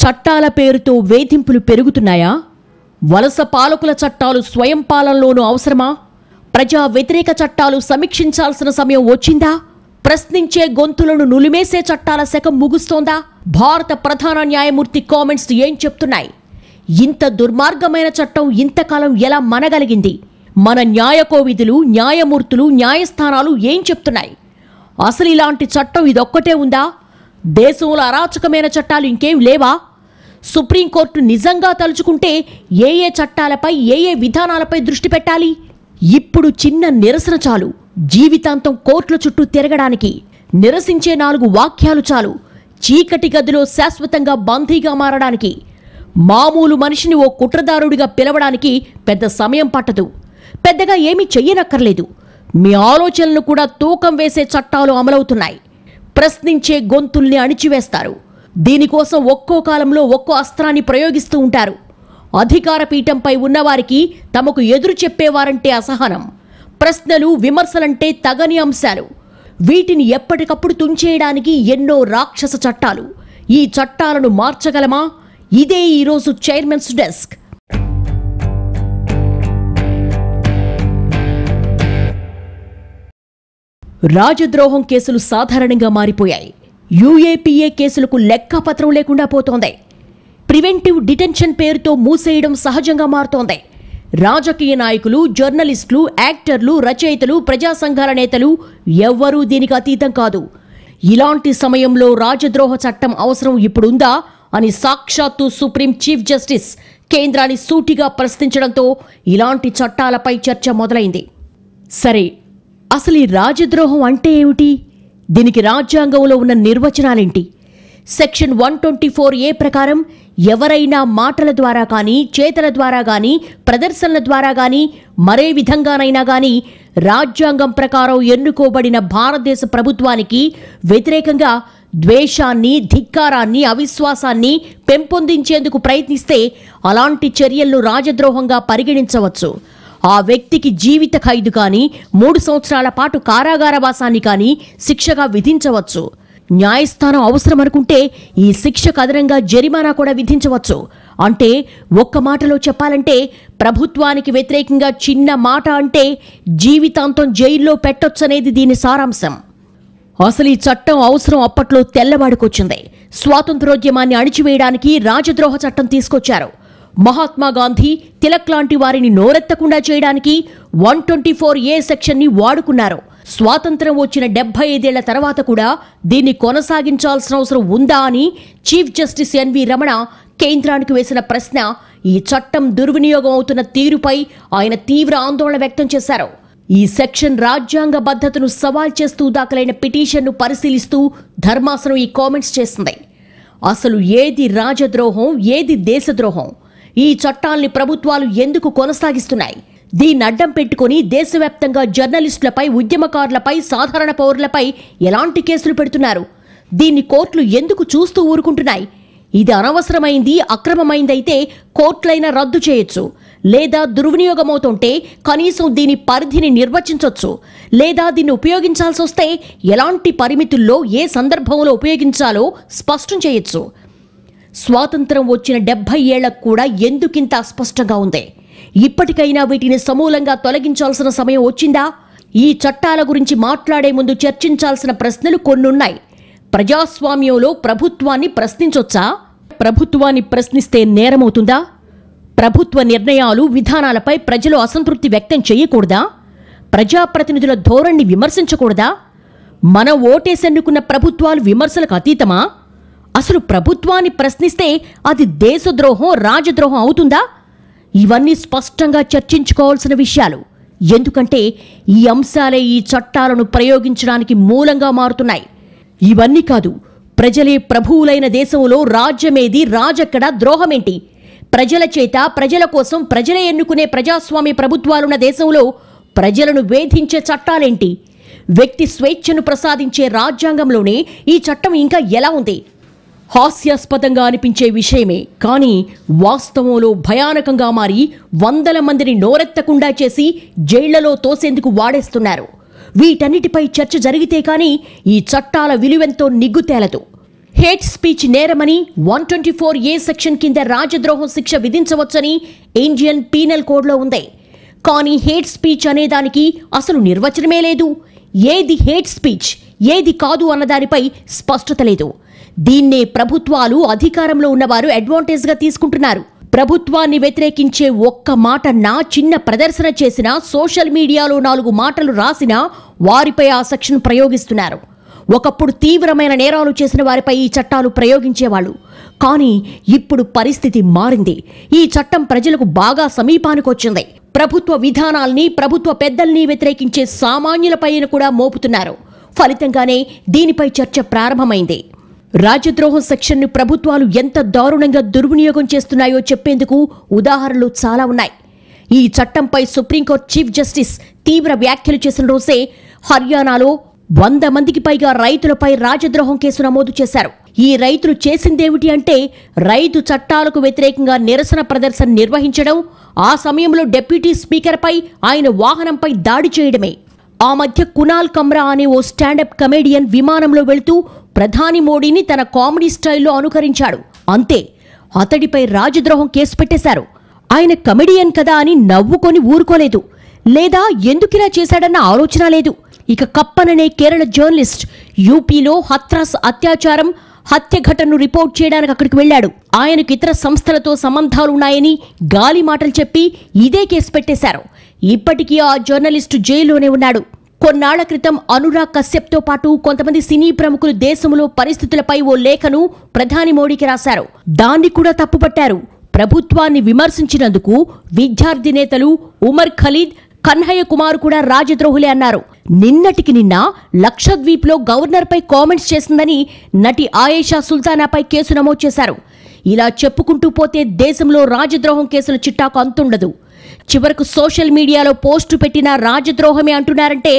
చట్టాల పేరుతో వేధింపులు పెరుగుతున్నాయా? వలస పాలకుల చట్టాలు స్వయం పాలనలోనూ అవసరమా? ప్రజా వ్యతిరేక చట్టాలు సమీక్షించాల్సిన సమయం వచ్చిందా? ప్రశ్నించే గొంతులను నులిమేసే చట్టాల శకం ముగుస్తోందా? భారత ప్రధాన న్యాయమూర్తి కామెంట్స్ ఏం చెప్తున్నాయి? ఇంత దుర్మార్గమైన చట్టం ఇంతకాలం ఎలా మనగలిగింది? మన న్యాయకోవిధులు, న్యాయమూర్తులు, న్యాయస్థానాలు ఏం చెప్తున్నాయి? అసలు ఇలాంటి చట్టం ఇదొక్కటే ఉందా? దేశంలో అరాచకమైన చట్టాలు ఇంకేం లేవా? సుప్రీంకోర్టు నిజంగా తలుచుకుంటే ఏ ఏ చట్టాలపై, ఏ ఏ విధానాలపై దృష్టి పెట్టాలి? ఇప్పుడు చిన్న నిరసన చాలు జీవితాంతం కోర్టుల చుట్టూ తిరగడానికి. నిరసించే 4 వాక్యాలు చాలు చీకటి గదిలో శాశ్వతంగా బందీగా మారడానికి. మామూలు మనిషిని ఓ కుట్రదారుడిగా పిలవడానికి పెద్ద సమయం పట్టదు. పెద్దగా ఏమీ చెయ్యనక్కర్లేదు. మీ ఆలోచనలను కూడా తూకం వేసే చట్టాలు అమలవుతున్నాయి. ప్రశ్నించే గొంతుల్ని అణిచివేస్తారు. దీనికోసం ఒక్కో కాలంలో ఒక్కో అస్త్రాన్ని ప్రయోగిస్తూ ఉంటారు. అధికార పీఠంపై ఉన్నవారికి తమకు ఎదురు చెప్పేవారంటే అసహనం. ప్రశ్నలు, విమర్శలంటే తగని అంశాలు. వీటిని ఎప్పటికప్పుడు తుంచేయడానికి ఎన్నో రాక్షస చట్టాలు. ఈ చట్టాలను మార్చగలమా? ఇదే ఈరోజు చైర్మన్స్ డెస్క్. రాజద్రోహం కేసులు సాధారణంగా మారిపోయాయి. యూఏపీఏ కేసులకు లెక్కపత్రం లేకుండా పోతోంది. ప్రివెంటివ్ డిటెన్షన్ పేరుతో మూసేయడం సహజంగా మారుతోంది. రాజకీయ నాయకులు, జర్నలిస్టులు, యాక్టర్లు, రచయితలు, ప్రజా సంఘాల నేతలు ఎవ్వరూ దీనికి అతీతం కాదు. ఇలాంటి సమయంలో రాజద్రోహ చట్టం అవసరం ఇప్పుడుందా అని సాక్షాత్తు సుప్రీం చీఫ్ జస్టిస్ కేంద్రాన్ని సూటిగా ప్రశ్నించడంతో ఇలాంటి చట్టాలపై చర్చ మొదలైంది. సరే, అసలు ఈ రాజద్రోహం అంటే ఏమిటి? దీనికి రాజ్యాంగంలో ఉన్న నిర్వచనాలేంటి? సెక్షన్ 124A ప్రకారం ఎవరైనా మాటల ద్వారా కానీ, చేతల ద్వారా కానీ, ప్రదర్శనల ద్వారా కానీ, మరే విధంగానైనా కానీ రాజ్యాంగం ప్రకారం ఎన్నుకోబడిన భారతదేశ ప్రభుత్వానికి వ్యతిరేకంగా ద్వేషాన్ని, ధిక్కారాన్ని, అవిశ్వాసాన్ని పెంపొందించేందుకు ప్రయత్నిస్తే అలాంటి చర్యలను రాజద్రోహంగా పరిగణించవచ్చు. ఆ వ్యక్తికి జీవిత ఖైదు కానీ, 3 సంవత్సరాల పాటు కారాగారవాసాన్ని కానీ శిక్షగా విధించవచ్చు. న్యాయస్థానం అవసరమనుకుంటే ఈ శిక్షకు అదనంగా జరిమానా కూడా విధించవచ్చు. అంటే ఒక్క మాటలో చెప్పాలంటే ప్రభుత్వానికి వ్యతిరేకంగా చిన్న మాట అంటే జీవితాంతం జైల్లో పెట్టొచ్చనేది దీని సారాంశం. అసలు ఈ చట్టం అవసరం అప్పట్లో తెల్లవాడుకొచ్చింది. స్వాతంత్రోద్యమాన్ని అణిచివేయడానికి రాజద్రోహ చట్టం తీసుకొచ్చారు. మహాత్మా గాంధీ, తిలక్ లాంటి వారిని నోరెత్తకుండా చేయడానికి 124A సెక్షన్ని వాడుకున్నారు. స్వాతంత్రం వచ్చిన 75 ఏళ్ల తర్వాత కూడా దీన్ని కొనసాగించాల్సిన అవసరం ఉందా అని చీఫ్ జస్టిస్ ఎన్వి రమణ కేంద్రానికి వేసిన ప్రశ్న, ఈ చట్టం దుర్వినియోగం అవుతున్న తీరుపై ఆయన తీవ్ర ఆందోళన వ్యక్తం చేశారు. ఈ సెక్షన్ రాజ్యాంగబద్ధతను సవాల్ చేస్తూ దాఖలైన పిటిషన్ను పరిశీలిస్తూ ధర్మాసనం ఈ కామెంట్స్ చేసింది. అసలు ఏది రాజద్రోహం, ఏది దేశద్రోహం? ఈ చట్టాల్ని ప్రభుత్వాలు ఎందుకు కొనసాగిస్తున్నాయి? దీన్ని అడ్డం పెట్టుకుని దేశవ్యాప్తంగా జర్నలిస్టులపై, ఉద్యమకారులపై, సాధారణ పౌరులపై ఎలాంటి కేసులు పెడుతున్నారు? దీన్ని కోర్టులు ఎందుకు చూస్తూ ఊరుకుంటున్నాయి? ఇది అనవసరమైంది, అక్రమమైందైతే కోర్టులైనా రద్దు చేయొచ్చు. లేదా దుర్వినియోగమవుతుంటే కనీసం దీని పరిధిని నిర్వచించవచ్చు. లేదా దీన్ని ఉపయోగించాల్సి వస్తే ఎలాంటి పరిమితుల్లో, ఏ సందర్భంలో ఉపయోగించాలో స్పష్టం చేయొచ్చు. స్వాతంత్రం వచ్చిన 70 ఏళ్లకు కూడా ఎందుకింత అస్పష్టంగా ఉంది? ఇప్పటికైనా వీటిని సమూలంగా తొలగించాల్సిన సమయం వచ్చిందా? ఈ చట్టాల గురించి మాట్లాడే ముందు చర్చించాల్సిన ప్రశ్నలు కొన్నున్నాయి. ప్రజాస్వామ్యంలో ప్రభుత్వాన్ని ప్రశ్నించొచ్చా? ప్రభుత్వాన్ని ప్రశ్నిస్తే నేరమవుతుందా? ప్రభుత్వ నిర్ణయాలు, విధానాలపై ప్రజలు అసంతృప్తి వ్యక్తం చేయకూడదా? ప్రజాప్రతినిధుల ధోరణిని విమర్శించకూడదా? మనం ఓటేసెన్నుకున్న ప్రభుత్వాలు విమర్శలకు అతీతమా? అసలు ప్రభుత్వాన్ని ప్రశ్నిస్తే అది దేశద్రోహం, రాజద్రోహం అవుతుందా? ఇవన్నీ స్పష్టంగా చర్చించుకోవాల్సిన విషయాలు. ఎందుకంటే ఈ అంశాలే ఈ చట్టాలను ప్రయోగించడానికి మూలంగా మారుతున్నాయి. ఇవన్నీ కాదు, ప్రజలే ప్రభువులైన దేశంలో రాజ్యమేది, రాజెక్కడ, ద్రోహమేంటి? ప్రజల చేత, ప్రజల కోసం ప్రజలే ఎన్నుకునే ప్రజాస్వామ్య ప్రభుత్వాలున్న దేశంలో ప్రజలను వేధించే చట్టాలేంటి? వ్యక్తి స్వేచ్ఛను ప్రసాదించే రాజ్యాంగంలోనే ఈ చట్టం ఇంకా ఎలా ఉంది? హాస్యాస్పదంగా అనిపించే విషయమే, కానీ వాస్తవంలో భయానకంగా మారి వందల మందిని నోరెత్తకుండా చేసి జైళ్లలో తోసేందుకు వాడేస్తున్నారు. వీటన్నిటిపై చర్చ జరిగితే కానీ ఈ చట్టాల విలువెంతో నిగ్గు తేలదు. హేట్ స్పీచ్ నేరమని 124A సెక్షన్ కింద రాజద్రోహం శిక్ష విధించవచ్చని ఇండియన్ పీనల్ కోడ్లో ఉంది. కానీ హేట్ స్పీచ్ అనే దానికి అసలు నిర్వచనమే లేదు. ఏది హేట్ స్పీచ్, ఏది కాదు అన్నదానిపై స్పష్టత లేదు. దీన్నే ప్రభుత్వాలు, అధికారంలో ఉన్నవారు అడ్వాంటేజ్గా తీసుకుంటున్నారు. ప్రభుత్వాన్ని వ్యతిరేకించే ఒక్క మాట చిన్న ప్రదర్శన చేసినా, సోషల్ మీడియాలో 4 మాటలు రాసినా వారిపై ఆ సెక్షన్ ప్రయోగిస్తున్నారు. ఒకప్పుడు తీవ్రమైన నేరాలు చేసిన వారిపై ఈ చట్టాలు ప్రయోగించేవాళ్ళు. కానీ ఇప్పుడు పరిస్థితి మారింది. ఈ చట్టం ప్రజలకు బాగా సమీపానికొచ్చింది. ప్రభుత్వ విధానాల్ని, ప్రభుత్వ పెద్దల్ని వ్యతిరేకించే సామాన్యులపైన కూడా మోపుతున్నారు. ఫలితంగానే దీనిపై చర్చ ప్రారంభమైంది. రాజద్రోహం సెక్షన్ను ప్రభుత్వాలు ఎంత దారుణంగా దుర్వినియోగం చేస్తున్నాయో చెప్పేందుకు ఉదాహరణలు చాలా ఉన్నాయి. ఈ చట్టంపై సుప్రీంకోర్టు చీఫ్ జస్టిస్ తీవ్ర వ్యాఖ్యలు చేసిన రోజే హర్యానాలో 100 మందికి పైగా రైతులపై రాజద్రోహం కేసు నమోదు చేశారు. ఈ రైతులు చేసిందేమిటి అంటే, రైతు చట్టాలకు వ్యతిరేకంగా నిరసన ప్రదర్శన నిర్వహించడం, ఆ సమయంలో డిప్యూటీ స్పీకర్పై, ఆయన వాహనంపై దాడి చేయడమే. ఆ మధ్య కునాల్ కమ్రా అనే ఓ స్టాండప్ కమెడియన్ విమానంలో వెళుతూ ప్రధాని మోడీని తన కామెడీ స్టైల్లో అనుకరించాడు. అంతే, అతడిపై రాజద్రోహం కేసు పెట్టేశారు. ఆయన కమెడియన్ కదా అని నవ్వుకొని ఊరుకోలేదు, లేదా ఎందుకిలా చేశాడన్న ఆలోచన లేదు. ఇక కప్పన్ అనే కేరళ జర్నలిస్ట్ యూపీలో హత్రాస్ అత్యాచారం, హత్య ఘటనను రిపోర్ట్ చేయడానికి అక్కడికి వెళ్లాడు. ఆయనకు ఇతర సంస్థలతో సంబంధాలున్నాయని గాలి మాటలు చెప్పి ఇదే కేసు పెట్టేశారు. ఇప్పటికీ ఆ జర్నలిస్టు జైల్లోనే ఉన్నాడు. కొన్నాళ్ల క్రితం అనురాగ్ కశ్యప్తో పాటు కొంతమంది సినీ ప్రముఖులు దేశంలో పరిస్థితులపై ఓ లేఖను ప్రధాని మోడీకి రాశారు. దాన్ని కూడా తప్పుపట్టారు. ప్రభుత్వాన్ని విమర్శించినందుకు విద్యార్థి నేతలు ఉమర్ ఖలీద్, కన్హయ్య కుమార్ కూడా రాజద్రోహులే అన్నారు. నిన్నటికి నిన్న లక్షద్వీప్లో గవర్నర్పై కామెంట్స్ చేసిందని నటి ఆయేషా సుల్తానాపై కేసు నమోదు చేశారు. ఇలా చెప్పుకుంటూ పోతే దేశంలో రాజద్రోహం కేసుల చిట్టాకు అంతుండదు. చివరకు సోషల్ మీడియాలో పోస్టు పెట్టిన రాజద్రోహమే అంటున్నారంటే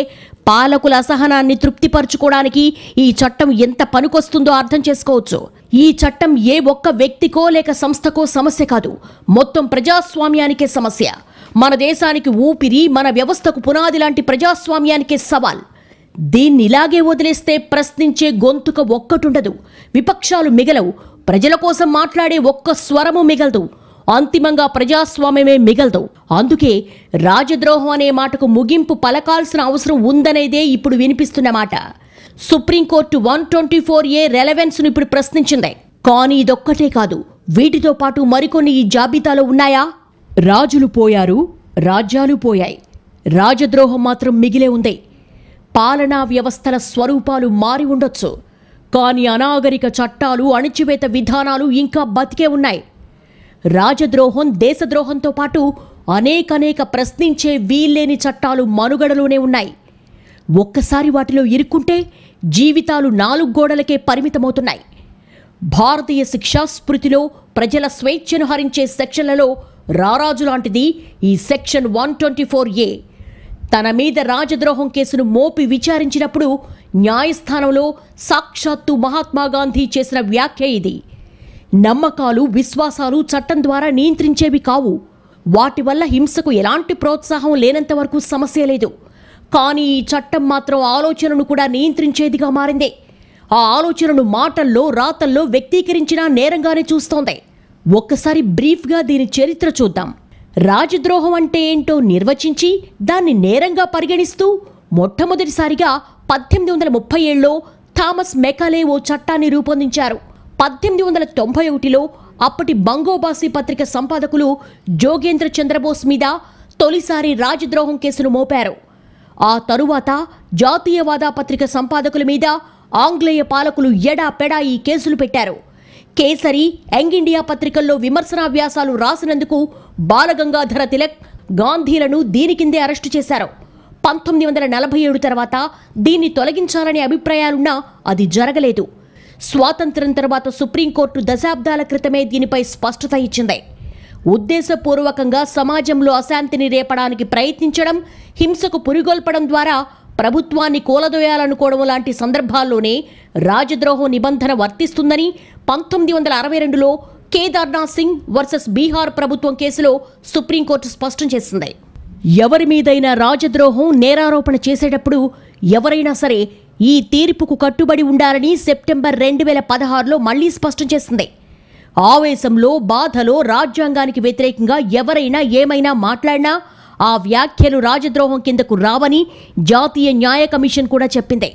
పాలకుల అసహనాన్ని తృప్తిపరచుకోవడానికి ఈ చట్టం ఎంత పనికొస్తుందో అర్థం చేసుకోవచ్చు. ఈ చట్టం ఏ ఒక్క వ్యక్తికో లేక సంస్థకో సమస్య కాదు, మొత్తం ప్రజాస్వామ్యానికే సమస్య. మన దేశానికి ఊపిరి, మన వ్యవస్థకు పునాది లాంటి ప్రజాస్వామ్యానికే సవాల్. దీన్ని ఇలాగే వదిలేస్తే ప్రశ్నించే గొంతుక ఒక్కటుండదు, విపక్షాలు మిగలవు, ప్రజల కోసం మాట్లాడే ఒక్క స్వరము మిగలదు, అంతిమంగా ప్రజాస్వామ్యమే మిగలదు. అందుకే రాజద్రోహం అనే మాటకు ముగింపు పలకాల్సిన అవసరం ఉందనేదే ఇప్పుడు వినిపిస్తున్న మాట. సుప్రీంకోర్టు 124A రెలెవెన్స్ను ఇప్పుడు ప్రశ్నించింది. కానీ ఇదొక్కటే కాదు, వీటితో పాటు మరికొన్ని ఈ జాబితాలో ఉన్నాయా? రాజులు పోయారు, రాజ్యాలు పోయాయి, రాజద్రోహం మాత్రం మిగిలే ఉంది. పాలనా వ్యవస్థల స్వరూపాలు మారి ఉండొచ్చు, కానీ అనాగరిక చట్టాలు, అణిచివేత విధానాలు ఇంకా బతికే ఉన్నాయి. రాజద్రోహం, దేశద్రోహంతో పాటు అనేక ప్రశ్నించే వీల్లేని చట్టాలు మనుగడలోనే ఉన్నాయి. ఒక్కసారి వాటిలో ఇరుక్కుంటే జీవితాలు 4 గోడలకే పరిమితమవుతున్నాయి. భారతీయ శిక్షా స్మృతిలో ప్రజల స్వేచ్ఛను హరించే సెక్షన్లలో రారాజు లాంటిది ఈ సెక్షన్ 124A. తన మీద రాజద్రోహం కేసును మోపి విచారించినప్పుడు న్యాయస్థానంలో సాక్షాత్తు మహాత్మాగాంధీ చేసిన వ్యాఖ్య ఇది. నమ్మకాలు, విశ్వాసాలు చట్టం ద్వారా నియంత్రించేవి కావు. వాటి వల్ల హింసకు ఎలాంటి ప్రోత్సాహం లేనంత వరకు సమస్య లేదు. కానీ ఈ చట్టం మాత్రం ఆలోచనను కూడా నియంత్రించేదిగా మారింది. ఆ ఆలోచనను మాటల్లో, రాతల్లో వ్యక్తీకరించినా నేరంగానే చూస్తోంది. ఒక్కసారి బ్రీఫ్గా దీని చరిత్ర చూద్దాం. రాజద్రోహం అంటే ఏంటో నిర్వచించి దాన్ని నేరంగా పరిగణిస్తూ మొట్టమొదటిసారిగా 1837లో థామస్ మెకాలే ఓ చట్టాన్ని రూపొందించారు. 1891లో అప్పటి బంగోబాసి పత్రిక సంపాదకులు జోగేంద్ర చంద్రబోస్ మీద తొలిసారి రాజద్రోహం కేసును మోపారు. ఆ తరువాత జాతీయవాద పత్రిక సంపాదకుల మీద ఆంగ్లేయ పాలకులు ఎడాపెడా ఈ కేసులు పెట్టారు. కేసరి, యంగ్ ఇండియా పత్రికల్లో విమర్శనా వ్యాసాలు రాసినందుకు బాలగంగాధర తిలక్, గాంధీలను దీని కిందే అరెస్టు చేశారు. 1947 తర్వాత దీన్ని తొలగించాలనే అభిప్రాయాలున్నా అది జరగలేదు. స్వాతంత్ర్యం తర్వాత సుప్రీంకోర్టు దశాబ్దాల క్రితమే దీనిపై స్పష్టత ఇచ్చింది. ఉద్దేశపూర్వకంగా సమాజంలో అశాంతిని రేపడానికి ప్రయత్నించడం, హింసకు పురిగొల్పడం ద్వారా ప్రభుత్వాన్ని కూలదోయాలనుకోవడం లాంటి సందర్భాల్లోనే రాజద్రోహం నిబంధన వర్తిస్తుందని 1962లో కేదార్నాథ్ సింగ్ వర్సెస్ బీహార్ ప్రభుత్వం కేసులో సుప్రీంకోర్టు స్పష్టం చేసింది. ఎవరి మీదైనా రాజద్రోహం నేరారోపణ చేసేటప్పుడు ఎవరైనా సరే ఈ తీర్పుకు కట్టుబడి ఉండాలని సెప్టెంబర్ 2016లో మళ్లీ స్పష్టం చేసింది. ఆవేశంలో, బాధలో రాజ్యాంగానికి వ్యతిరేకంగా ఎవరైనా ఏమైనా మాట్లాడినా ఆ వ్యాఖ్యలు రాజద్రోహం కిందకు రావని జాతీయ న్యాయ కమిషన్ కూడా చెప్పింది.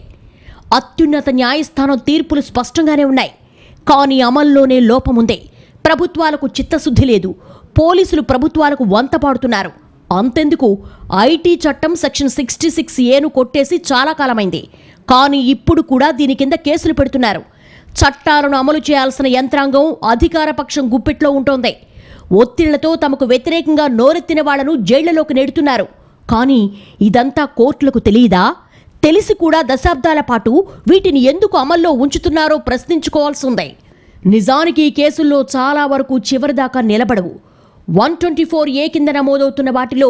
అత్యున్నత న్యాయస్థానం తీర్పులు స్పష్టంగానే ఉన్నాయి. కానీ అమల్లోనే లోపముంది. ప్రభుత్వాలకు చిత్తశుద్ధి లేదు. పోలీసులు ప్రభుత్వాలకు వంత పాడుతున్నారు. అంతెందుకు, ఐటీ చట్టం సెక్షన్ 66A కొట్టేసి చాలా కాలమైంది. కానీ ఇప్పుడు కూడా దీని కింద కేసులు పెడుతున్నారు. చట్టాలను అమలు చేయాల్సిన యంత్రాంగం అధికార పక్షం గుప్పిట్లో ఉంటోంది. ఒత్తిళ్లతో తమకు వ్యతిరేకంగా నోరెత్తిన వాళ్లను జైళ్లలోకి నెడుతున్నారు. కానీ ఇదంతా కోర్టులకు తెలియదా? తెలిసి కూడా దశాబ్దాల పాటు వీటిని ఎందుకు అమల్లో ఉంచుతున్నారో ప్రశ్నించుకోవాల్సి ఉంది. నిజానికి ఈ కేసుల్లో చాలా వరకు చివరిదాకా నిలబడవు. 124A కింద నమోదవుతున్న వాటిలో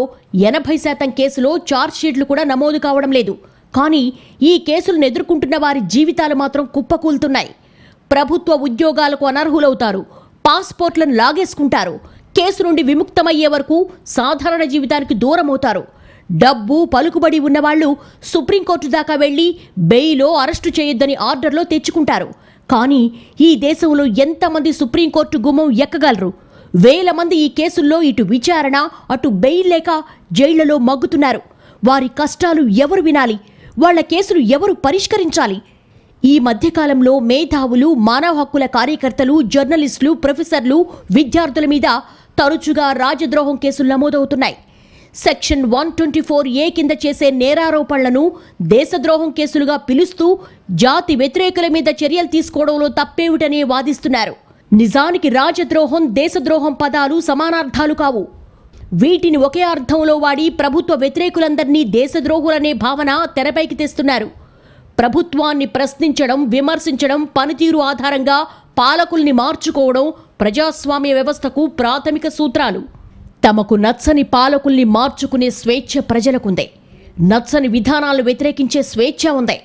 80% కేసులో ఛార్జ్షీట్లు కూడా నమోదు కావడం లేదు. కానీ ఈ కేసులను ఎదుర్కొంటున్న వారి జీవితాలు మాత్రం కుప్పకూలుతున్నాయి. ప్రభుత్వ ఉద్యోగాలకు అనర్హులవుతారు, పాస్పోర్ట్లను లాగేసుకుంటారు, కేసు నుండి విముక్తమయ్యే వరకు సాధారణ జీవితానికి దూరమవుతారు. డబ్బు, పలుకుబడి ఉన్నవాళ్లు సుప్రీంకోర్టు దాకా వెళ్లి బెయిలో అరెస్టు చేయొద్దని ఆర్డర్లో తెచ్చుకుంటారు. కానీ ఈ దేశంలో ఎంతమంది సుప్రీంకోర్టు గుమ్మం ఎక్కగలరు? వేల మంది ఈ కేసుల్లో ఇటు విచారణ, అటు బెయిల్ లేక జైళ్లలో మగ్గుతున్నారు. వారి కష్టాలు ఎవరు వినాలి? వాళ్ల కేసులు ఎవరు పరిష్కరించాలి? ఈ మధ్యకాలంలో మేధావులు, మానవ హక్కుల కార్యకర్తలు, జర్నలిస్టులు, ప్రొఫెసర్లు, విద్యార్థుల మీద తరచుగా రాజద్రోహం కేసులు నమోదవుతున్నాయి. సెక్షన్ 124A కింద చేసే నేరారోపణలను దేశద్రోహం కేసులుగా పిలుస్తూ జాతి వ్యతిరేకుల మీద చర్యలు తీసుకోవడంలో తప్పేమిటనే వాదిస్తున్నారు. నిజానికి రాజద్రోహం, దేశద్రోహం పదాలు సమానార్థాలు కావు. వీటిని ఒకే అర్థంలో వాడి ప్రభుత్వ వ్యతిరేకులందరినీ దేశద్రోహులనే భావన తెరపైకి తెస్తున్నారు. ప్రభుత్వాన్ని ప్రశ్నించడం, విమర్శించడం, పనితీరు ఆధారంగా పాలకుల్ని మార్చుకోవడం ప్రజాస్వామ్య వ్యవస్థకు ప్రాథమిక సూత్రాలు. తమకు నచ్చని పాలకుల్ని మార్చుకునే స్వేచ్ఛ ప్రజలకుంది. నచ్చని విధానాలు వ్యతిరేకించే స్వేచ్ఛ ఉంది.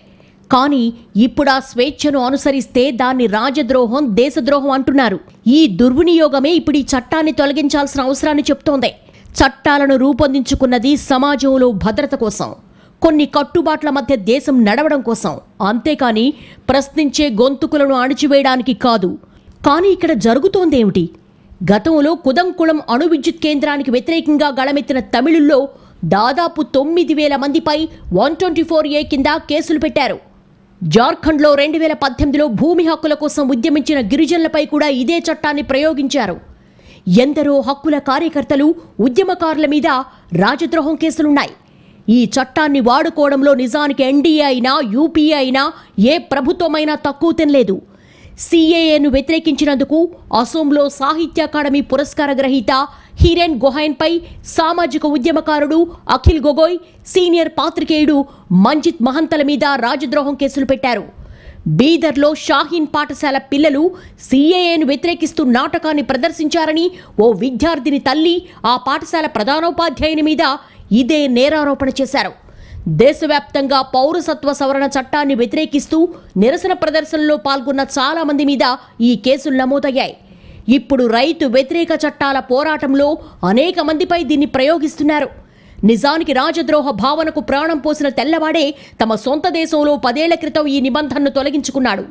కానీ ఇప్పుడు ఆ స్వేచ్ఛను అనుసరిస్తే దాన్ని రాజద్రోహం, దేశద్రోహం అంటున్నారు. ఈ దుర్వినియోగమే ఇప్పుడు ఈ చట్టాన్ని తొలగించాల్సిన అవసరాన్ని చెప్తోంది. చట్టాలను రూపొందించుకున్నది సమాజంలో భద్రత కోసం, కొన్ని కట్టుబాట్ల మధ్య దేశం నడవడం కోసం, అంతేకాని ప్రశ్నించే గొంతుకులను అణిచివేయడానికి కాదు. కానీ ఇక్కడ జరుగుతోందేమిటి? గతంలో కుదంకుళం అణు విద్యుత్ కేంద్రానికి వ్యతిరేకంగా గళమెత్తిన తమిళుల్లో దాదాపు 9,000 మందిపై 124A కింద కేసులు పెట్టారు. జార్ఖండ్లో 2018లో భూమి హక్కుల కోసం ఉద్యమించిన గిరిజనులపై కూడా ఇదే చట్టాన్ని ప్రయోగించారు. ఎందరో హక్కుల కార్యకర్తలు, ఉద్యమకారుల మీద రాజద్రోహం కేసులున్నాయి. ఈ చట్టాన్ని వాడుకోవడంలో నిజానికి ఎన్డీఏ అయినా, యూపీఏ అయినా, ఏ ప్రభుత్వమైనా తక్కువ తినలేదు. CAAను వ్యతిరేకించినందుకు అసోంలో సాహిత్య అకాడమీ పురస్కార గ్రహీత హిరెన్ గోహైన్పై సామాజిక ఉద్యమకారుడు అఖిల్ గొగోయ్, సీనియర్ పాత్రికేయుడు మంజిత్ మహంతల మీద రాజద్రోహం కేసులు పెట్టారు. బీదర్లో షాహీన్ పాఠశాల పిల్లలు CAAను వ్యతిరేకిస్తూ నాటకాన్ని ప్రదర్శించారని ఓ విద్యార్థిని తల్లి ఆ పాఠశాల ప్రధానోపాధ్యాయుని మీద ఇదే నేరారోపణ చేశారు. దేశవ్యాప్తంగా పౌరసత్వ సవరణ చట్టాన్ని వ్యతిరేకిస్తూ నిరసన ప్రదర్శనలో పాల్గొన్న చాలా మంది మీద ఈ కేసులు నమోదయ్యాయి. ఇప్పుడు రైతు వ్యతిరేక చట్టాల పోరాటంలో అనేక మందిపై దీన్ని ప్రయోగిస్తున్నారు. నిజానికి రాజద్రోహ భావనకు ప్రాణం పోసిన తెల్లవాడే తమ సొంత దేశంలో 10 ఏళ్ల క్రితం ఈ నిబంధనను తొలగించుకున్నాడు.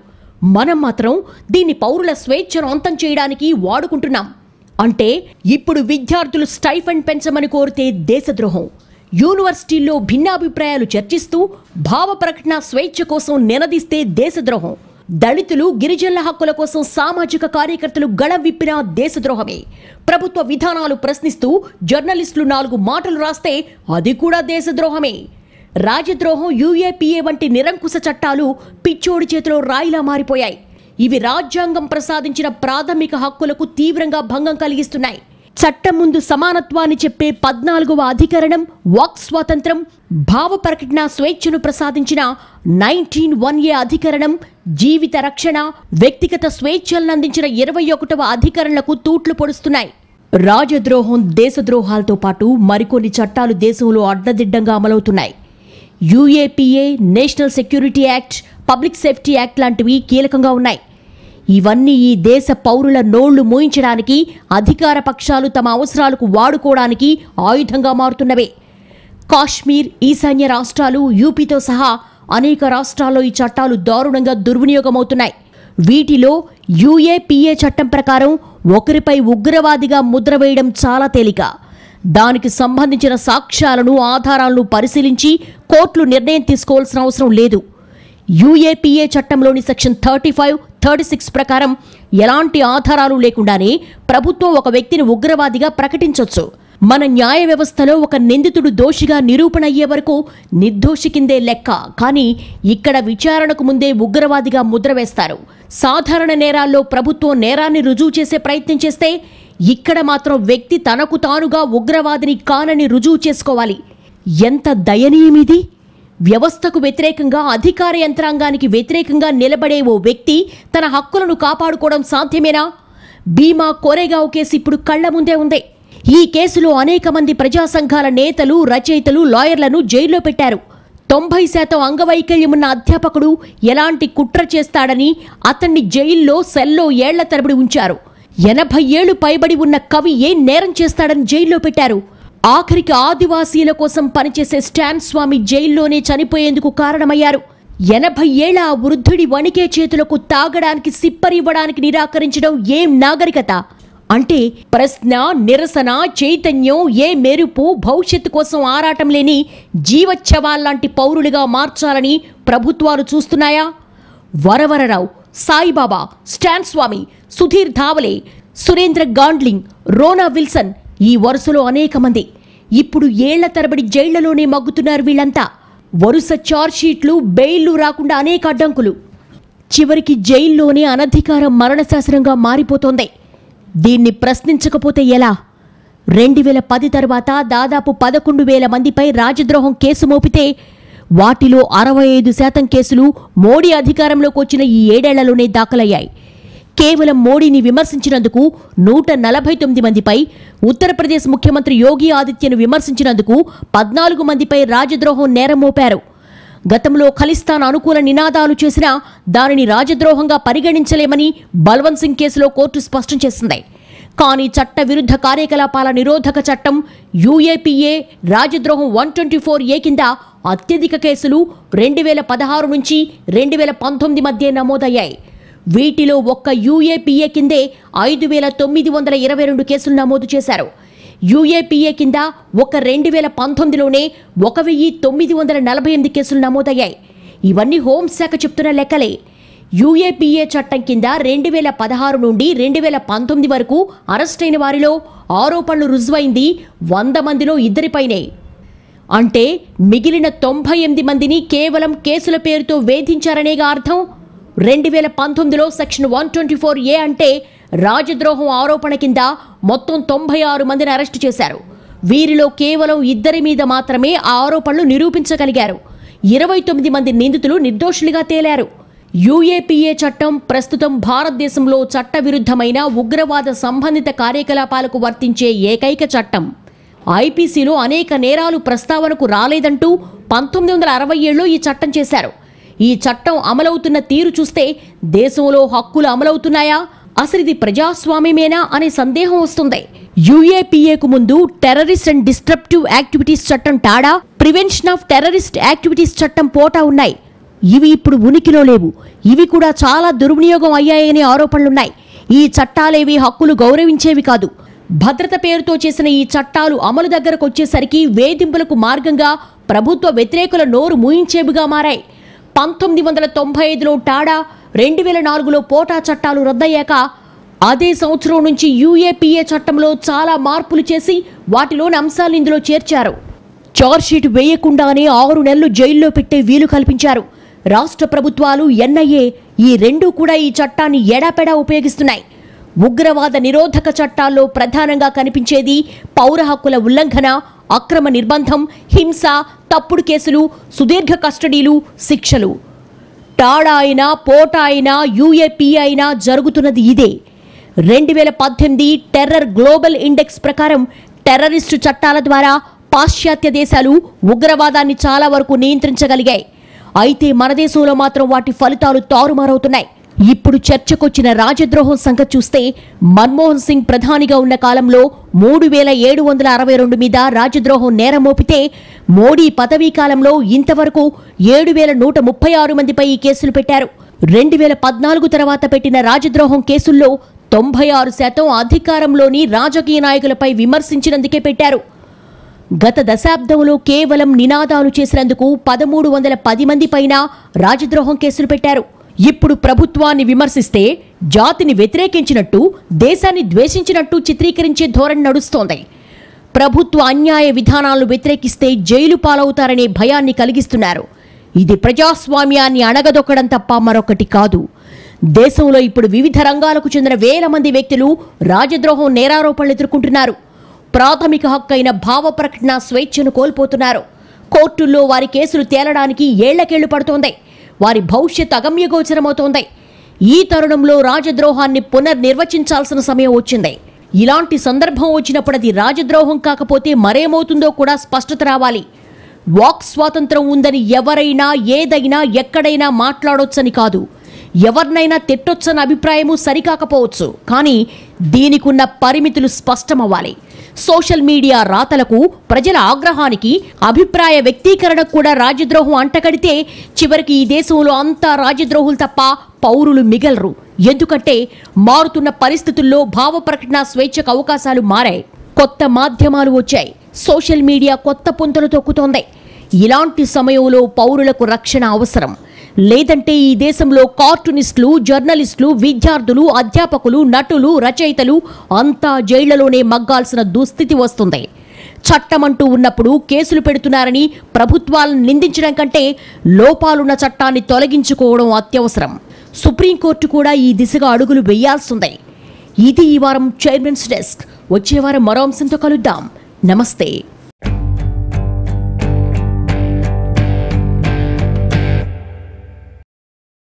మనం మాత్రం దీన్ని పౌరుల స్వేచ్ఛను అంతం చేయడానికి వాడుకుంటున్నాం. అంటే ఇప్పుడు విద్యార్థులు స్టైఫండ్ పెంచమని కోరితే దేశద్రోహం, యూనివర్సిటీల్లో భిన్నాభిప్రాయాలు చర్చిస్తూ భావ ప్రకటన స్వేచ్ఛ కోసం నినదిస్తే దేశద్రోహం, దళితులు, గిరిజనుల హక్కుల కోసం సామాజిక కార్యకర్తలు గళం విప్పినా దేశద్రోహమే, ప్రభుత్వ విధానాలు ప్రశ్నిస్తూ జర్నలిస్టులు 4 మాటలు రాస్తే అది కూడా దేశద్రోహమే. రాజద్రోహం, UAPA వంటి నిరంకుశ చట్టాలు పిచ్చోడి చేతిలో రాయిలా మారిపోయాయి. ఇవి రాజ్యాంగం ప్రసాదించిన ప్రాథమిక హక్కులకు తీవ్రంగా భంగం కలిగిస్తున్నాయి. చట్టం ముందు సమానత్వాన్ని చెప్పే 14వ అధికరణం, వాక్ స్వాతంత్రం, భావ ప్రకటన స్వేచ్ఛను ప్రసాదించిన 19(1)A అధికరణం, జీవిత రక్షణ, వ్యక్తిగత స్వేచ్ఛలను అందించిన 21వ అధికరణలకు తూట్లు పొడుస్తున్నాయి. రాజద్రోహం, దేశద్రోహాలతో పాటు మరికొన్ని చట్టాలు దేశంలో అడ్డదిడ్డంగా అమలవుతున్నాయి. UAPA, national security act, public safety act లాంటివి కీలకంగా ఉన్నాయి. ఇవన్నీ ఈ దేశ పౌరుల నోళ్లు మోయించడానికి, అధికార పక్షాలు తమ అవసరాలకు వాడుకోవడానికి ఆయుధంగా మారుతున్నవే. కాశ్మీర్, ఈశాన్య రాష్ట్రాలు, యూపీతో సహా అనేక రాష్ట్రాల్లో ఈ చట్టాలు దారుణంగా దుర్వినియోగమవుతున్నాయి. వీటిలో యూఏపీఏ చట్టం ప్రకారం ఒకరిపై ఉగ్రవాదిగా ముద్ర వేయడం చాలా తేలిక. దానికి సంబంధించిన సాక్ష్యాలను, ఆధారాలను పరిశీలించి కోర్టులు నిర్ణయం తీసుకోవాల్సిన అవసరం లేదు. యూఏపీఏ చట్టంలోని సెక్షన్ 35, 36 ప్రకారం ఎలాంటి ఆధారాలు లేకుండానే ప్రభుత్వం ఒక వ్యక్తిని ఉగ్రవాదిగా ప్రకటించొచ్చు. మన న్యాయ వ్యవస్థలో ఒక నిందితుడు దోషిగా నిరూపణ అయ్యే వరకు నిర్దోషి కిందే లెక్క. కానీ ఇక్కడ విచారణకు ముందే ఉగ్రవాదిగా ముద్ర వేస్తారు. సాధారణ నేరాల్లో ప్రభుత్వం నేరాన్ని రుజువు చేసే ప్రయత్నం చేస్తే, ఇక్కడ మాత్రం వ్యక్తి తనకు తానుగా ఉగ్రవాదిని కానని రుజువు చేసుకోవాలి. ఎంత దయనీయమిది! వ్యవస్థకు వ్యతిరేకంగా, అధికార యంత్రాంగానికి వ్యతిరేకంగా నిలబడే ఓ వ్యక్తి తన హక్కులను కాపాడుకోవడం సాధ్యమేనా? భీమా కోరేగావ్ కేసు ఇప్పుడు కళ్ల ముందే ఉంది. ఈ కేసులో అనేక మంది ప్రజా సంఘాల నేతలు, రచయితలు, లాయర్లను జైల్లో పెట్టారు. 90% అంగవైకల్యం ఉన్న అధ్యాపకుడు ఎలాంటి కుట్ర చేస్తాడని అతన్ని జైల్లో సెల్లో ఏళ్ల తరబడి ఉంచారు. 80 ఏళ్లు పైబడి ఉన్న కవి ఏం నేరం చేస్తాడని జైల్లో పెట్టారు. ఆఖరికి ఆదివాసీల కోసం పనిచేసే స్టాన్ స్వామి జైల్లోనే చనిపోయేందుకు కారణమయ్యారు. 80 ఏళ్ల ఆ వృద్ధుడి వణికే చేతులకు తాగడానికి సిప్పరివ్వడానికి నిరాకరించడం ఏం నాగరికత? అంటే ప్రశ్న, నిరసన, చైతన్యం, ఏ మెరుపు, భవిష్యత్తు కోసం ఆరాటం లేని జీవచ్ఛవాల్లాంటి పౌరులుగా మార్చాలని ప్రభుత్వాలు చూస్తున్నాయా? వరవరరావు, సాయిబాబా, స్టాన్ స్వామి, సుధీర్ ధావలే, సురేంద్ర గాండ్లింగ్, రోనా విల్సన్, ఈ వరుసలో అనేక మంది ఇప్పుడు ఏళ్ల తరబడి జైళ్లలోనే మగ్గుతున్నారు. వీళ్లంతా వరుస చార్జ్షీట్లు, బెయిల్లు రాకుండా అనేక అడ్డంకులు. చివరికి జైల్లోనే అనధికార మరణశాసనంగా మారిపోతోంది. దీన్ని ప్రశ్నించకపోతే ఎలా? 2010 తర్వాత దాదాపు 11,000 మందిపై రాజద్రోహం కేసు మోపితే వాటిలో 65% కేసులు మోడీ అధికారంలోకి వచ్చిన ఈ 7 ఏళ్లలోనే దాఖలయ్యాయి. కేవలం మోడీని విమర్శించినందుకు 149 మందిపై, ఉత్తరప్రదేశ్ ముఖ్యమంత్రి యోగి ఆదిత్యను విమర్శించినందుకు 14 మందిపై రాజద్రోహం నేరం మోపారు. గతంలో ఖలిస్తాన్ అనుకూల నినాదాలు చేసినా దానిని రాజద్రోహంగా పరిగణించలేమని బల్వంత్ సింగ్ కేసులో కోర్టు స్పష్టం చేసింది. కానీ చట్ట విరుద్ధ కార్యకలాపాల నిరోధక చట్టం యూఏపీఏ రాజద్రోహం 124A కింద అత్యధిక కేసులు 2016 నుంచి 2019 మధ్య నమోదయ్యాయి. వీటిలో ఒక్క యూఏపీఏ కిందే 5,922 కేసులు నమోదు చేశారు. యూఏపీఏ కింద ఒక 2019లోనే 1,948 కేసులు నమోదయ్యాయి. ఇవన్నీ హోంశాఖ చెప్తున్న లెక్కలే. యూఏపీఏ చట్టం కింద 2016 నుండి 2019 వరకు అరెస్టైన వారిలో ఆరోపణలు రుజువైంది 100 మందిలో 2పైనే. అంటే మిగిలిన 98 మందిని కేవలం కేసుల పేరుతో వేధించారనేగా అర్థం. 2019లో సెక్షన్ 124A అంటే రాజద్రోహం ఆరోపణ కింద మొత్తం 96 మందిని అరెస్టు చేశారు. వీరిలో కేవలం 2 మీద మాత్రమే ఆ ఆరోపణలు నిరూపించగలిగారు. 29 మంది నిందితులు నిర్దోషులుగా తేలారు. యూఏపీఏ చట్టం ప్రస్తుతం భారతదేశంలో చట్టవిరుద్ధమైన ఉగ్రవాద సంబంధిత కార్యకలాపాలకు వర్తించే ఏకైక చట్టం. ఐపీసీలో అనేక నేరాలు ప్రస్తావనకు రాలేదంటూ 1967లో ఈ చట్టం చేశారు. ఈ చట్టం అమలవుతున్న తీరు చూస్తే దేశంలో హక్కులు అమలవుతున్నాయా, అసలు ఇది ప్రజాస్వామ్యమేనా అనే సందేహం వస్తుంది. యూఏపీఏకు ముందు టెర్రరిస్ట్ అండ్ డిస్ట్రప్టివ్ యాక్టివిటీస్ చట్టం Tada, prevention of terrorist activities చట్టం పోటా ఉన్నాయి. ఇవి ఇప్పుడు ఉనికిలో లేవు. ఇవి కూడా చాలా దుర్వినియోగం అయ్యాయనే ఆరోపణలున్నాయి. ఈ చట్టాలేవి హక్కులు గౌరవించేవి కాదు. భద్రత పేరుతో చేసిన ఈ చట్టాలు అమలు దగ్గరకు వచ్చేసరికి వేధింపులకు మార్గంగా ప్రభుత్వ వ్యతిరేకుల నోరు మూయించేవిగా మారాయి. 1995లో టాడా, 2004లో పోటా చట్టాలు రద్దయ్యాక అదే సంవత్సరం నుంచి యూఏపీఏ చట్టంలో చాలా మార్పులు చేసి వాటిలోని అంశాలను ఇందులో చేర్చారు. చార్జ్షీట్ వేయకుండానే 6 నెలలు జైల్లో పెట్టే వీలు కల్పించారు. రాష్ట్ర ప్రభుత్వాలు, ఎన్ఐఏ ఈ రెండూ కూడా ఈ చట్టాన్ని ఎడాపెడా ఉపయోగిస్తున్నాయి. ఉగ్రవాద నిరోధక చట్టాల్లో ప్రధానంగా కనిపించేది పౌర హక్కుల ఉల్లంఘన, అక్రమ నిర్బంధం, హింస, తప్పుడు కేసులు, సుదీర్ఘ కస్టడీలు, శిక్షలు. టాడా అయినా, పోటా అయినా, యూఏపీఏ అయినా జరుగుతున్నది ఇదే. 2018 టెర్రర్ గ్లోబల్ ఇండెక్స్ ప్రకారం టెర్రరిస్టు చట్టాల ద్వారా పాశ్చాత్య దేశాలు ఉగ్రవాదాన్ని చాలా వరకు నియంత్రించగలిగాయి. అయితే మన దేశంలో మాత్రం వాటి ఫలితాలు తారుమారవుతున్నాయి. ఇప్పుడు చర్చకొచ్చిన రాజద్రోహం సంగతి చూస్తే మన్మోహన్ సింగ్ ప్రధానిగా ఉన్న కాలంలో 3,762 మీద రాజద్రోహం నేరం మోపితే మోడీ పదవీ కాలంలో ఇంతవరకు 7,136 మందిపై ఈ కేసులు పెట్టారు. 2014 తర్వాత పెట్టిన రాజద్రోహం కేసుల్లో 96% అధికారంలోని రాజకీయ నాయకులపై విమర్శించినందుకే పెట్టారు. గత దశాబ్దంలో కేవలం నినాదాలు చేసినందుకు 1,310 మంది పైన రాజద్రోహం కేసులు పెట్టారు. ఇప్పుడు ప్రభుత్వాన్ని విమర్శిస్తే జాతిని వ్యతిరేకించినట్టు, దేశాన్ని ద్వేషించినట్టు చిత్రీకరించే ధోరణి నడుస్తోంది. ప్రభుత్వ అన్యాయ విధానాలను వ్యతిరేకిస్తే జైలు పాలవుతారనే భయాన్ని కలిగిస్తున్నారు. ఇది ప్రజాస్వామ్యాన్ని అణగదొక్కడం తప్ప మరొకటి కాదు. దేశంలో ఇప్పుడు వివిధ రంగాలకు చెందిన వేల మంది వ్యక్తులు రాజద్రోహం నేరారోపణలు ఎదుర్కొంటున్నారు. ప్రాథమిక హక్కైన భావ ప్రకటన స్వేచ్ఛను కోల్పోతున్నారు. కోర్టుల్లో వారి కేసులు తేలడానికి ఏళ్లకేళ్లు పడుతోంది. వారి భవిష్యత్ అగమ్యగోచరమవుతోంది. ఈ తరుణంలో రాజద్రోహాన్ని పునర్నిర్వచించాల్సిన సమయం వచ్చింది. ఇలాంటి సందర్భం వచ్చినప్పుడు అది రాజద్రోహం కాకపోతే మరేమవుతుందో కూడా స్పష్టత రావాలి. వాక్ స్వాతంత్రం ఉందని ఎవరైనా ఏదైనా ఎక్కడైనా మాట్లాడొచ్చని కాదు, ఎవరినైనా తిట్టొచ్చన్న అభిప్రాయము సరికాకపోవచ్చు. కానీ దీనికున్న పరిమితులు స్పష్టమవ్వాలి. సోషల్ మీడియా రాతలకు, ప్రజల ఆగ్రహానికి, అభిప్రాయ వ్యక్తీకరణకు కూడా రాజద్రోహం అంటగడితే చివరికి ఈ దేశంలో అంతా రాజద్రోహులు తప్ప పౌరులు మిగలరు. ఎందుకంటే మారుతున్న పరిస్థితుల్లో భావ ప్రకటన స్వేచ్ఛకు అవకాశాలు మారాయి. కొత్త మాధ్యమాలు వచ్చాయి. సోషల్ మీడియా కొత్త పుంతలు తొక్కుతోంది. ఇలాంటి సమయంలో పౌరులకు రక్షణ అవసరం. లేదంటే ఈ దేశంలో కార్టూనిస్టులు, జర్నలిస్టులు, విద్యార్థులు, అధ్యాపకులు, నటులు, రచయితలు అంతా జైళ్లలోనే మగ్గాల్సిన దుస్థితి వస్తుంది. చట్టమంటూ ఉన్నప్పుడు కేసులు పెడుతున్నారని ప్రభుత్వాలను నిందించడం కంటే లోపాలున్న చట్టాన్ని తొలగించుకోవడం అత్యవసరం. సుప్రీంకోర్టు కూడా ఈ దిశగా అడుగులు వేయాల్సిందే. ఇది ఈ వారం చైర్మన్స్ డెస్క్. వచ్చే వారం మరో అంశంతో కలుద్దాం. నమస్తే.